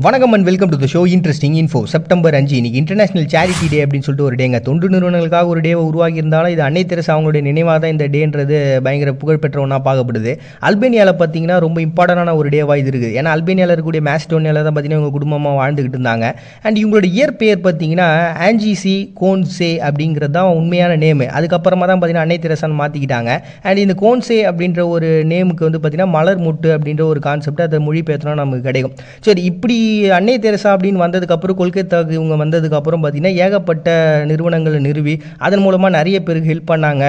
வணக்கம் and welcome to the show interesting info. September 5 இன்னைக்கு international charity டே அப்படின்னு சொல்லிட்டு ஒரு டேங்க. தொண்டு நிறுவனங்களுக்காக ஒரு டேவை உருவாக்கி இருந்தாலும் இது அன்னை தெரசா அவங்களுடைய நினைவாக தான் இந்த டேன்றது பயங்கர புகழ்பெற்ற ஒன்றா பார்க்கப்படுது. அல்பேனியாவில் பார்த்தீங்கன்னா ரொம்ப இம்பார்ட்டண்டான ஒரு டேவாக இது இருக்குது. ஏன்னா அல்பேனியாவில் இருக்கக்கூடிய மேஸ்டோனியாவில் தான் பார்த்தீங்கன்னா இவங்க குடும்பமாக வாழ்ந்துக்கிட்டு இருந்தாங்க. அண்ட் இவங்களோட இயற்பெயர் பார்த்தீங்கன்னா ஆஞ்சிசி கோன்சே அப்படிங்கிறது தான் உண்மையான நேமு. அதுக்கப்புறமா தான் பார்த்தீங்கன்னா அன்னை தெரசான்னு மாற்றிக்கிட்டாங்க. அண்ட் இந்த கோன்சே அப்படின்ற ஒரு நேமுக்கு வந்து பார்த்தீங்கன்னா மலர் முட்டு அப்படின்ற ஒரு கான்செப்ட் அதை மொழிபெயர்த்தனா நமக்கு கிடைக்கும். சரி, இப்படி அன்னை தெரசா அப்படின்னு வந்ததுக்கப்புறம் கொல்கத்தாவுக்கு இவங்க வந்ததுக்கப்புறம் பார்த்தீங்கன்னா ஏகப்பட்ட நிறுவனங்களை நிறுவி அதன் மூலமாக நிறைய பேருக்கு ஹெல்ப் பண்ணாங்க.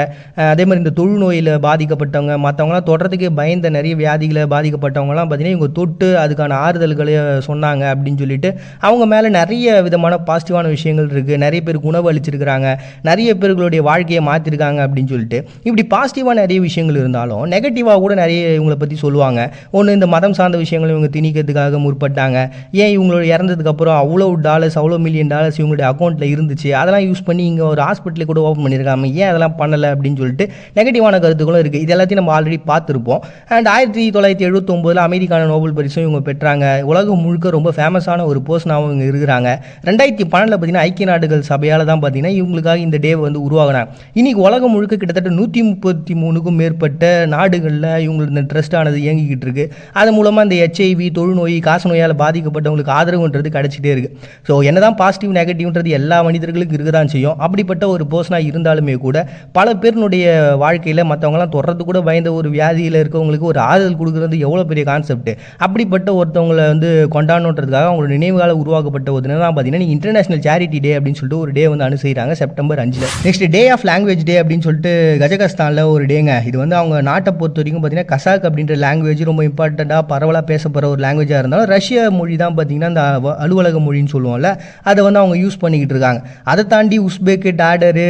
அதே மாதிரி இந்த தொழுநோயில் பாதிக்கப்பட்டவங்க மற்றவங்களாம் தொடர்றதுக்கே பயந்த நிறைய வியாதிகளை பாதிக்கப்பட்டவங்களாம் பார்த்தீங்கன்னா இவங்க தொட்டு அதுக்கான ஆறுதல்களை சொன்னாங்க அப்படின்னு சொல்லிட்டு அவங்க மேலே நிறைய விதமான பாசிட்டிவான விஷயங்கள் இருக்குது. நிறைய பேருக்கு உணவு அளிச்சிருக்கிறாங்க, நிறைய பேர்களுடைய வாழ்க்கையை மாற்றிருக்காங்க அப்படின்னு சொல்லிட்டு இப்படி பாசிட்டிவாக நிறைய விஷயங்கள் இருந்தாலும் நெகட்டிவாக கூட நிறைய இவங்களை பற்றி சொல்லுவாங்க. ஒன்று, இந்த மதம் சார்ந்த விஷயங்கள் இவங்க திணிக்கிறதுக்காக முற்பட்டாங்க. ஏன் இவங்களோட இறந்ததுக்கப்புறம் அவ்வளோ $$1 மில்லியன் இவங்களுடைய அக்கௌண்ட்டில் இருந்துச்சு, அதெல்லாம் யூஸ் பண்ணி இங்கே ஒரு ஹாஸ்பிட்டலை கூட ஓப்பன் பண்ணியிருக்காங்க, ஏன் அதெல்லாம் பண்ணலை அப்படின்னு சொல்லிட்டு நெகட்டிவான கருத்துக்களும் இருக்குது. இது எல்லாத்தையும் நம்ம ஆல்ரெடி பார்த்துருப்போம். அண்ட் 1979 அமெரிக்கான நோபல் பரிசும் இவங்க பெற்றாங்க. உலகம் முழுக்க ரொம்ப ஃபேமஸான ஒரு பர்சனாகவும் இவங்க இருக்கிறாங்க. 2012 பார்த்தீங்கன்னா ஐக்கிய நாடுகள் சபையால் தான் பார்த்தீங்கன்னா இவங்களுக்காக இந்த டேவை வந்து உருவாகினாங்க. இன்றைக்கி உலகம் முழுக்க கிட்டத்தட்ட 133க்கும் மேற்பட்ட நாடுகளில் இவங்களுக்கு இந்த ட்ரஸ்ட் ஆனது இயங்கிக்கிட்டு இருக்குது. அது மூலமாக இந்த HIV தொழுநோய் காசநோயால் பாதிக்கப்பட்டவங்களுக்கு ஆதரவுன்றது கிடைச்சிட்டே இருக்குது. ஸோ என்னதான் பாசிட்டிவ் நெகட்டிவ்ன்றது எல்லா மனிதர்களுக்கும் இருக்க தான் செய்யும். அப்படிப்பட்ட ஒரு பர்சனாக இருந்தாலுமே கூட பல பேருனுடைய வாழ்க்கையில் மற்றவங்களாம் தொடர்றது கூட பயந்த ஒரு வியாதியில் இருக்கவங்களுக்கு ஒரு ஆறுதல் கொடுக்குறது எவ்வளோ பெரிய கான்செப்ட். அப்படிப்பட்ட ஒருத்தவங்களை வந்து கொண்டாடணுன்றதுக்காக அவங்களோட நினைவுகால உருவாக்கப்பட்ட ஒரு தினம் தான் பார்த்தீங்கன்னா இன்டர்நேஷனல் சேரிட்டி டே அப்படின்னு சொல்லிட்டு ஒரு டே வந்து அனுசரிக்கிறாங்க September 5. Next day of language day அப்படின்னு சொல்லிட்டு கஜகஸ்தானில் ஒரு டேங்க. இது வந்து அவங்க நாட்டை பொறுத்த வரைக்கும் பார்த்தீங்கன்னா கசாக் அப்படின்ற லாங்குவேஜ் ரொம்ப இம்பார்ட்டண்ட்டாக பரவலாக பேசப்படுற ஒரு லாங்குவேஜாக இருந்தாலும் ரஷ்ய மொழி தான் பார்த்தீங்கன்னா இந்த அலுவலக மொழின்னு சொல்லுவோம்ல, அதை வந்து அவங்க யூஸ் பண்ணிக்கிட்டு இருக்காங்க. அதை தாண்டி உஸ்பெக்கு, டாடரு,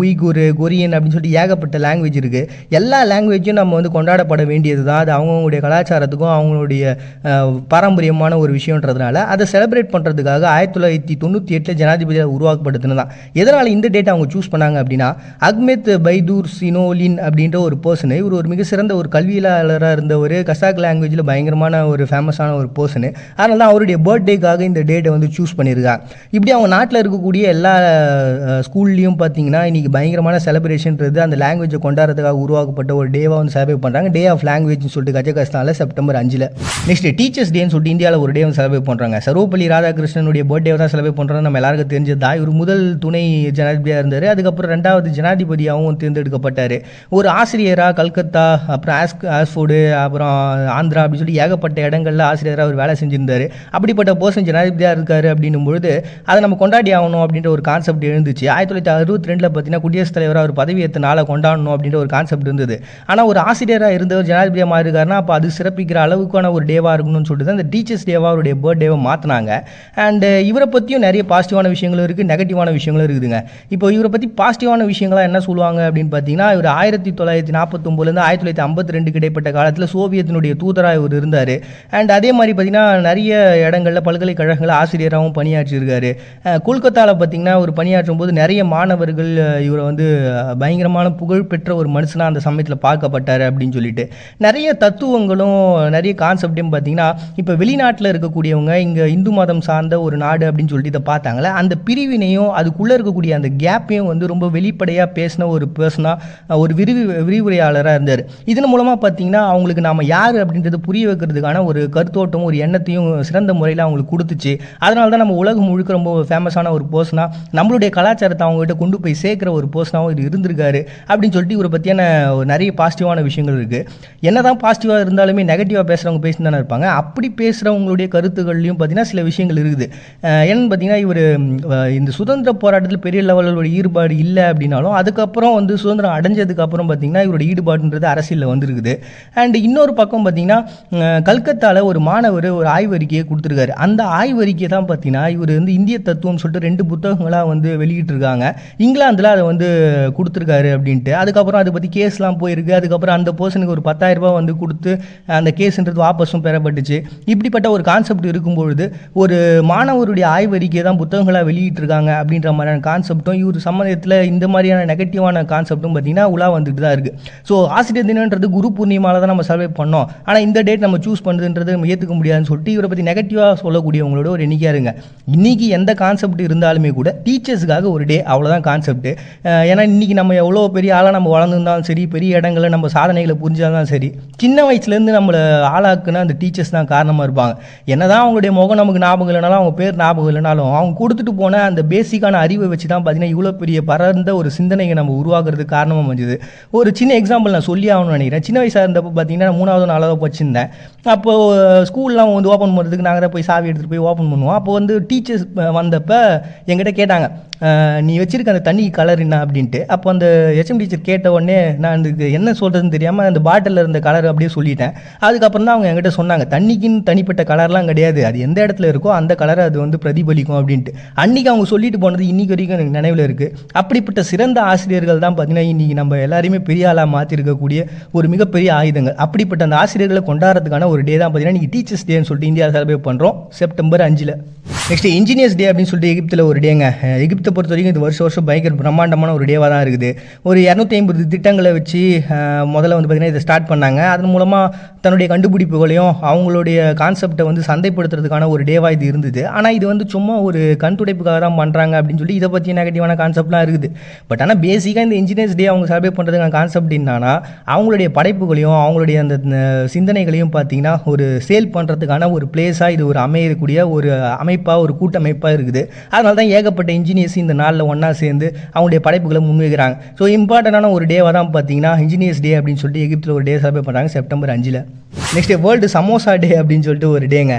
உய்குரு, கொரியன் அப்படின்னு சொல்லிட்டு ஏகப்பட்ட லாங்குவேஜ் இருக்குது. எல்லா லாங்குவேஜும் நம்ம வந்து கொண்டாடப்பட வேண்டியது தான். அது அவங்களுடைய கலாச்சாரத்துக்கும் அவங்களுடைய பாரம்பரியமான ஒரு விஷயன்றதுனால அதை செலிப்ரேட் பண்ணுறதுக்காக 1998 ஜனாதிபதியாக உருவாக்கப்படுத்தினதான். எதனால் இந்த டேட்டை அவங்க சூஸ் பண்ணாங்க அப்படின்னா அக்மெத் பைதூர் சினோலின் அப்படின்ற ஒரு பர்சனு, இவர் ஒரு மிக சிறந்த ஒரு கல்வியாளராக இருந்த ஒரு கசாக் லாங்குவேஜில் பயங்கரமான ஒரு ஃபேமஸான ஒரு பர்சனு. அதனால தான் அவருடைய பர்த்டேக்காக இந்த டேட்டை வந்து சூஸ் பண்ணியிருக்காங்க. இப்படி அவங்க நாட்டில் இருக்கக்கூடிய எல்லா ஸ்கூல்லையும் பார்த்தீங்கன்னா இன்றைக்கி பயங்கரமான செலிப்ரேஷன்றது அந்த லாங்குவேஜை கொண்டாடுறதுக்காக உருவாக்கப்பட்ட ஒரு டேவாக வந்து செலிப்ரேட் பண்ணுறாங்க. டே ஆஃப் லாங்குவேஜ்னு சொல்லிட்டு கஜகஸ்தானில் செப்டம்பர் 5. நெக்ஸ்ட் டீச்சர்ஸ் டேன்னு சொல்லிட்டு இந்தியாவில் ஒரு டே வந்து செலிப்ரேட் பண்ணுறாங்க. சர்வப்பள்ளி ராதாகிருஷ்ணனுடைய பர்த்டே தான் செலிப்ரேட் பண்ணுறாங்க. நம்ம எல்லாருக்கும் தெரிஞ்சது தான். இவர் முதல் துணை ஜனாதிபதியாக இருந்தார். அதுக்கப்புறம் 2வது ஜனாதிபதியாகவும் தேர்ந்தெடுக்கப்பட்டார். ஒரு ஆசிரியராக கல்கத்தா, அப்புறம் ஆஸ்ஃபோர்டு, அப்புறம் ஆந்திரா அப்படின்னு சொல்லி ஏகப்பட்ட இடங்களில் ஆசிரியராக அவர் வேலை செஞ்சுருந்தார். அப்படிப்பட்ட பர்சன் ஜனாதிபதியாக இருக்காரு அப்படின்னும் பொழுது அதை நம்ம கொண்டாடி ஆகணும் அப்படின்ற ஒரு கான்செப்ட் எழுந்துச்சு. 1962 பார்த்தீங்கன்னா குடியரசுத் தலைவராக ஒரு பதவி ஏற்ற நாளை கொண்டாடணும் அப்படின்ற ஒரு கான்செப்ட் இருந்தது. ஆனால் ஒரு ஆசிரியராக இருந்தவர் ஜனாதிபதியாக மாறிருக்காருன்னா அப்போ அது சிறப்பிக்கிற அளவுக்கான ஒரு டேவாக இருக்கணும்னு சொல்லிட்டு இந்த டீச்சர்ஸ் டேவாக அவருடைய பர்த்டேவை மாற்றினாங்க. அண்ட் இவரை பற்றியும் நிறைய பாசிட்டிவான விஷயங்களும் இருக்குது, நெகட்டிவான விஷயங்களும் இருக்குதுங்க. இப்போ இவரை பற்றி பாசிட்டிவான விஷயங்களாக என்ன சொல்லுவாங்க அப்படின்னு பார்த்தீங்கன்னா, இவர் 1949 1952 இடைப்பட்ட காலத்தில் சோவியத்தினுடைய தூதராக இவர் இருந்தார். அண்ட் அதே மாதிரி பார்த்தீங்கன்னா நிறைய இடங்களில் பல்கலைக்கழகங்களில் ஆசிரியராகவும் பணியாற்றியிருக்காரு. கொல்கத்தாவில் பார்த்தீங்கன்னா ஒரு பணியாற்றும் போது நிறைய மாணவர்கள் இவரை வந்து பயங்கரமான புகழ்பெற்ற ஒரு மனுஷனாக அந்த சமயத்தில் பார்க்கப்பட்டார் அப்படின்னு சொல்லிட்டு நிறைய தத்துவங்களும் நிறைய கான்செப்டையும் பார்த்தீங்கன்னா இப்போ வெளிநாட்டில் இருக்கக்கூடியவங்க இங்கே இந்து மதம் சார்ந்த ஒரு நாடு அப்படின்னு சொல்லிட்டு இதை பார்த்தாங்களே, அந்த பிரிவினையும் அதுக்குள்ளே இருக்கக்கூடிய அந்த கேப்பையும் வந்து ரொம்ப வெளிப்படையாக பேசின ஒரு பர்சனாக ஒரு விரிவுரையாளராக இருந்தார். இதன் மூலமாக பார்த்தீங்கன்னா அவங்களுக்கு நாம் யார் அப்படின்றது புரிய வைக்கிறதுக்கான ஒரு கருத்தோட்டம் ஒரு எண்ணத்தையும் சிறந்த முறையில் அவங்களுக்கு கொடுத்துச்சு. அதனால தான் நம்ம உலகம் முழுக்க ரொம்ப ஃபேமஸான ஒரு பர்சனாக நம்மளுடைய கலாச்சாரத்தை அவங்ககிட்ட கொண்டு போய் சேர்க்குற ஒரு பர்சனாகவும் இது இருந்திருக்காரு அப்படின்னு சொல்லிட்டு இவரை பற்றியான நிறைய பாசிட்டிவான விஷயங்கள் இருக்குது. என்ன தான் பாசிட்டிவாக இருந்தாலுமே நெகட்டிவாக பேசுகிறவங்க பேசி தானே இருப்பாங்க. அப்படி பேசுகிறவங்களுடைய கருத்துக்கள்லையும் பார்த்தீங்கன்னா சில விஷயங்கள் இருக்குது. என்னென்னு பார்த்தீங்கன்னா இவர் இந்த சுதந்திர போராட்டத்தில் பெரிய லெவலோட ஈடுபாடு இல்லை அப்படின்னாலும் அதுக்கப்புறம் வந்து சுதந்திரம் அடைஞ்சதுக்கப்புறம் பார்த்தீங்கன்னா இவரோட ஈடுபாடுன்றது அரசியலில் வந்துருக்குது. அண்ட் இன்னொரு பக்கம் பார்த்தீங்கன்னா கல்கத்தாவில் ஒரு மாணவர் ஒரு ஆய்வறிக்கையை கொடுத்துருக்காரு. அந்த ஆய்வறிக்கை தான் பார்த்தீங்கன்னா இவர் வந்து இந்திய தத்துவம் சொல்லிட்டு 2 புத்தகங்களாக வந்து வெளியிட்டிருக்காங்க. இங்கிலாந்தில் அதை வந்து கொடுத்துருக்காரு அப்படின்ட்டு. அதுக்கப்புறம் அதை பற்றி கேஸ்லாம் போயிருக்கு. அதுக்கப்புறம் அந்த பர்சனுக்கு ஒரு 10,000 ரூபாய் வந்து கொடுத்து அந்த கேஸுன்றது வாபஸும் பெறப்பட்டுச்சு. இப்படிப்பட்ட ஒரு கான்செப்ட் இருக்கும்பொழுது ஒரு மாணவருடைய ஆய்வறிக்கையை தான் புத்தகங்களாக வெளியிட்டிருக்காங்க அப்படின்ற மாதிரியான கான்செப்டும் இவர் சம்மந்தத்தில் இந்த மாதிரியான நெகட்டிவான கான்செப்டும் பார்த்தீங்கன்னா உலா வந்துட்டு தான் இருக்குது. ஸோ ஆசிரியர் தினன்றது குரு பூர்ணிமாவில் தான் நம்ம செலிப்ரேட் பண்ணோம். ஆனால் இந்த டேட் நம்ம சூஸ் பண்ணுறதுன்றது நம்ம ஏற்றுக்க முடியாதுன்னு சொல்லிட்டு இவரை பற்றி நெகட்டிவாக சொல்லக்கூடியவங்களோட ஒரு எண்ணிக்கையாக இருங்க. இன்றைக்கி எந்த கான்செப்ட் இருந்தாலுமே கூட டீச்சர்ஸுக்காக ஒரு டே, அவ்வளோதான் கான்செப்ட்டு. ஏன்னா இன்றைக்கி நம்ம எவ்வளோ பெரிய ஆளாக நம்ம வளர்ந்துருந்தாலும் சரி, பெரிய இடங்களில் நம்ம சாதனைகளை புரிஞ்சாலும் சரி, சின்ன வயசுலேருந்து நம்மளை ஆளாக்குன்னா அந்த டீச்சர்ஸ் தான் காரணமாக இருப்பாங்க. என்னதான் அவங்களுடைய முகம் நமக்கு ஞாபகம் இல்லைனாலும், அவங்க பேர் ஞாபகம் இல்லைனாலும், அவங்க கொடுத்துட்டு போன அந்த பேசிக்கான அறிவை வச்சு தான் பார்த்தீங்கன்னா இவ்வளோ பெரிய பரந்த ஒரு சிந்தனையை நம்ம உருவாக்குறதுக்கு காரணமாக அமைஞ்சது. ஒரு சின்ன எக்ஸாம்பிள் நான் சொல்லி ஆகணும்னு நினைக்கிறேன். சின்ன வயசாக இருந்தப்போ பார்த்தீங்கன்னா 3வது 4வது படிச்சிருந்தேன். அப்போது ஸ்கூல்லாம் வந்து ஓப்பன் பண்ணுறதுக்கு நாங்கள் தான் போய் சாவி எடுத்துகிட்டு போய் ஓப்பன் பண்ணுவோம். அப்போ வந்து டீச்சர்ஸ் வந்தப்போ என்கிட்ட கேட்டாங்க, நீ வச்சிருக்க அந்த தண்ணி கலர் என்ன அப்படின்ட்டு. அப்போ அந்த ஹெச்எம் டீச்சர் கேட்ட உடனே நான் அதுக்கு என்ன சொல்கிறதுன்னு தெரியாமல் அந்த பாட்டிலில் இருந்த கலர் அப்படியே சொல்லிட்டேன். அதுக்கப்புறம் தான் அவங்க என்கிட்ட சொன்னாங்க, தண்ணிக்குன்னு தனிப்பட்ட கலர்லாம் கிடையாது, அது எந்த இடத்துல இருக்கோ அந்த கலரை அது வந்து பிரதிபலிக்கும் அப்படின்ட்டு. அன்றைக்கி அவங்க சொல்லிட்டு போனது இன்றைக்கி வரைக்கும் எனக்கு நினைவில் இருக்குது. அப்படிப்பட்ட சிறந்த ஆசிரியர்கள் தான் பார்த்தீங்கன்னா இன்றைக்கி நம்ம எல்லாரையுமே பெரிய ஆளாக மாற்றிருக்கக்கூடிய ஒரு மிகப்பெரிய ஆயுதங்கள். அப்படிப்பட்ட அந்த ஆசிரியர்களை கொண்டாடுறதுக்கான ஒரு டே தான் பார்த்தீங்கன்னா இன்றைக்கி டீச்சர்ஸ் டேன்னு சொல்லிட்டு இந்தியா செலிப்ரேட் பண்ணுறோம் செப்டம்பர் 5. நெக்ஸ்ட் இன்ஜினியர்ஸ் டே அப்படின்னு சொல்லிட்டு எகிப்தில் ஒரு டேங்க. எகிப்தை பொறுத்த வரைக்கும் இது வருஷம் பயங்கர பிரம்மாண்டமான ஒரு டேவாக தான் இருக்குது. ஒரு 250 திட்டங்களை வச்சு முதல்ல வந்து பார்த்திங்கன்னா இதை ஸ்டார்ட் பண்ணாங்க. அதன் மூலமாக தன்னுடைய கண்டுபிடிப்புகளையும் அவங்களுடைய கான்செப்டை வந்து சந்தைப்படுத்துறதுக்கான ஒரு டேவாக இது இருந்தது. ஆனால் இது வந்து சும்மா ஒரு கண் துடைப்புக்காக தான் பண்ணுறாங்க அப்படின்னு சொல்லி இதை பற்றி நெகட்டிவான கான்செப்ட்லாம் இருக்குது. பட் ஆனால் பேசிக்காக இந்த இன்ஜினியர்ஸ் டே அவங்க செலிப்ரேட் பண்ணுறதுக்கான கான்செப்ட் என்னன்னா, அவங்களுடைய படைப்புகளையும் அவங்களுடைய அந்த சிந்தனைகளையும் பார்த்திங்கன்னா ஒரு சேல் பண்ணுறதுக்கான ஒரு பிளேஸாக இது ஒரு அமையக்கூடிய ஒரு அமைப்பாக, ஒரு கூட்டமைப்பாக இருக்குது. அதனால தான் ஏகப்பட்ட இன்ஜினியர்ஸ் இந்த நாளில் ஒன்றா சேர்ந்து அவங்களுடைய படைப்புகளை முன்வைக்கிறாங்க. ஸோ இம்பார்ட்டண்டான ஒரு டேவாக தான் பார்த்தீங்கன்னா இன்ஜினியர்ஸ் டே அப்படின்னு சொல்லிட்டு எகிப்தில் ஒரு டே செலிப்ரேட் பண்ணுறாங்க செப்டம்பர் 5. நெக்ஸ்ட் வேர்ல்டு சமோசா டே அப்படின்னு சொல்லிட்டு ஒரு டேங்க.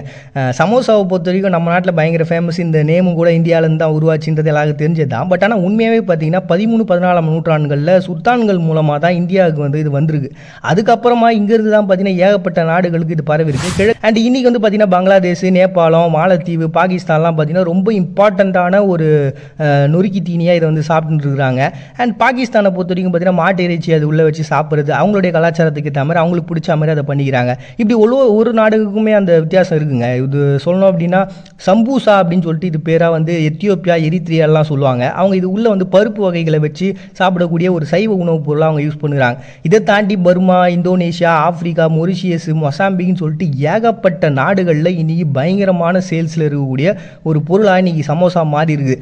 சமோசாவை பொறுத்த வரைக்கும் நம்ம நாட்டில் பயங்கர ஃபேமஸ். இந்த நேமும் கூட இந்தியாவிலேருந்து தான் உருவாச்சுன்றது எல்லாருக்கும் தெரிஞ்சது தான். பட் ஆனால் உண்மையாகவே பார்த்தீங்கன்னா 13-14ஆம் நூற்றாண்டுகளில் சுல்தான்கள் மூலமாக தான் இந்தியாவுக்கு வந்து இது வந்திருக்கு. அதுக்கப்புறமா இங்கேருந்து தான் பார்த்தீங்கன்னா ஏகப்பட்ட நாடுகளுக்கு இது பரவி இருக்கு. அண்ட் இன்றைக்கி வந்து பார்த்தீங்கன்னா பங்களாதேஷ், நேபாளம், மாலத்தீவு, பாகிஸ்தான்லாம் பார்த்தீங்கன்னா ரொம்ப இம்பார்ட்டண்ட்டான ஒரு நொறுக்கி தீனியாக இதை வந்து சாப்பிட்டு இருக்கிறாங்க. அண்ட் பாகிஸ்தானை பொறுத்த வரைக்கும் பார்த்தீங்கன்னா மாட்டு இறைச்சி அது உள்ளே வச்சு சாப்பிட்றது அவங்களுடைய கலாச்சாரத்துக்கு ஏற்ற மாதிரி அவங்களுக்கு பிடிச்ச மாதிரி அதை பண்ணிக்கிறாங்க. இப்படி ஒரு நாடுக்குமே அந்த வித்தியாசம் இருக்குங்க. இது சொல்லணும் அப்படின்னா சம்பூசா அப்படின்னு சொல்லிட்டு இது பேராக வந்து எத்தியோப்பியா, எரித்ரியாலாம் சொல்லுவாங்க. அவங்க இது உள்ளே வந்து பருப்பு வகைகளை வச்சு சாப்பிடக்கூடிய ஒரு சைவ உணவுப் பொருளாக அவங்க யூஸ் பண்ணுறாங்க. இதை தாண்டி பர்மா, இந்தோனேஷியா, ஆஃப்ரிக்கா, மொரிஷியஸ், மொசாம்பிக்னு சொல்லிட்டு ஏகப்பட்ட நாடுகளில் இன்றைக்கி பயங்கரமான சேல்ஸில் இருக்கக்கூடிய ஒரு பொருளாக இன்றைக்கி சமோசா மாறி இருக்குது.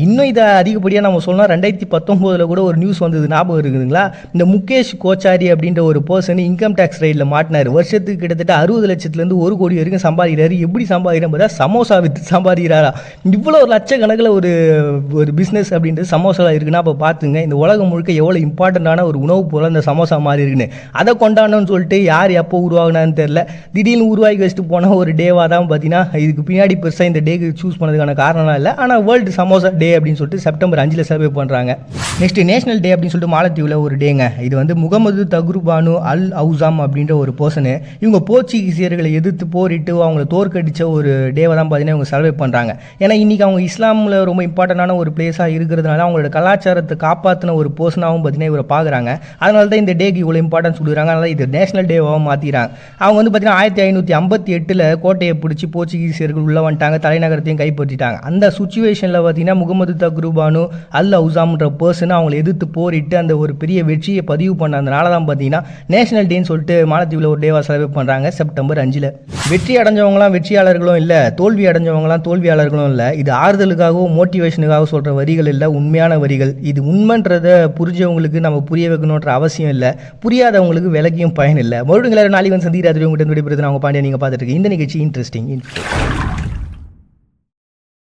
இன்னும் இதை அதிகப்படியாக நம்ம சொல்லலாம், 2019 கூட ஒரு நியூஸ் வந்தது ஞாபகம் இருக்குதுங்களா? இந்த முகேஷ் கோச்சாரி அப்படின்ற ஒரு பர்சன் இன்கம் டேக்ஸ் ரைடில் மாட்டினார். வருஷத்துக்கு கிட்டத்தட்ட 60 லட்சத்துலேருந்து 1 கோடி வரைக்கும் சம்பாதிக்கிறாரு. எப்படி சம்பாதிக்கிறேன் பார்த்தா சமோசா விற்று சம்பாதிக்கிறாரா? இவ்வளோ ஒரு லட்சக்கணக்கில் ஒரு பிஸ்னஸ் அப்படின்றது சமோசா இருக்குன்னா அப்போ பார்த்துங்க இந்த உலகம் முழுக்க எவ்வளோ இம்பார்ட்டண்ட்டான ஒரு உணவுப் பொருள் இந்த சமோசா மாதிரி இருக்குன்னு. அதை கொண்டாடணும்னு சொல்லிட்டு யார் எப்போ உருவாகினான்னு தெரில, திடீர்னு உருவாக்கி வச்சுட்டு போன ஒரு டேவாக தான் பார்த்தீங்கன்னா இதுக்கு பின்னாடி பெருசாக இந்த டேக்கு சூஸ் பண்ணதுக்கான காரணம்லாம் இல்லை. ஆனால் வேர்ல்டு சமோசா டே அப்படின்னு சொல்லிட்டு செப்டம்பர் 5 செலிப்ரேட் பண்ணுறாங்க. நெக்ஸ்ட் நேஷனல் டே அப்படின்னு சொல்லிட்டு மாலத்தீவில் ஒரு டேங்க. இது வந்து முகமது தகுருபானு அல் அவுசாம் அப்படின்ற ஒரு பர்சனு. இவங்க போர்ச்சுகீசியர்களை எதிர்த்து போரிட்டு அவங்கள தோற்கடித்த ஒரு டேவை தான் பார்த்தீங்கன்னா இவங்க செலிப்ரேட் பண்ணுறாங்க. ஏன்னா இன்றைக்கி அவங்க இஸ்லாமில் ரொம்ப இம்பார்ட்டண்டான ஒரு பிளேஸாக இருக்கிறதுனால அவங்களோட கலாச்சாரத்தை காப்பாற்றின ஒரு பர்சனாகவும் பார்த்தீங்கன்னா இவரை பார்க்குறாங்க. அதனால தான் இந்த டேக்கு இவ்வளோ இம்பார்ட்டன்ஸ் கொடுக்குறாங்க. அதனால் இது நேஷனல் டேவாக மாற்றிக்கிறாங்க. அவங்க வந்து பார்த்தீங்கன்னா 1558 கோட்டையை பிடிச்சி போர்ச்சுகீசியர்கள் உள்ளே வந்துட்டாங்க, தலைநகரத்தையும் கைப்பற்றிட்டாங்க. அந்த சுச்சுவேஷனில் பார்த்தீங்கன்னா முகமது தகுருபானு அல் அவுசாம்ன்ற பர்சன் அவங்களை எதிர்த்து போரிட்டு அந்த ஒரு பெரிய வெற்றியை பதிவு பண்ணதுனால தான் பார்த்தீங்கன்னா நேஷனல் டேன்னு சொல்லிட்டு மாலத்தீவில் ஒரு டேவாக செலிப்ரேட் பண்ணுறாங்க செப்டம்பர் 5. வெற்றி அடைஞ்சவங்களாம் வெற்றியாளர்களும் இல்லை, தோல்வி அடைஞ்சவங்களாம் தோல்வியாளர்களும் இல்லை. இது ஆறுதலுக்காகவும் மோட்டிவேஷனுக்காகவும் சொல்கிற வரிகள் இல்லை, உண்மையான வரிகள். இது உண்மைன்றதை புரிஞ்சவங்களுக்கு நம்ம புரிய வைக்கணுன்ற அவசியம் இல்லை, புரியாதவங்களுக்கு விலகியும் பயன் இல்லை. மறுபடியும் நாளைக்கு வந்து சந்திக்கிற உங்கள்கிட்ட விடைபெறுது நான் உங்கள் பாண்டியா. நீங்கள் பார்த்துட்டு இந்த நிகழ்ச்சி இன்ட்ரெஸ்டிங்.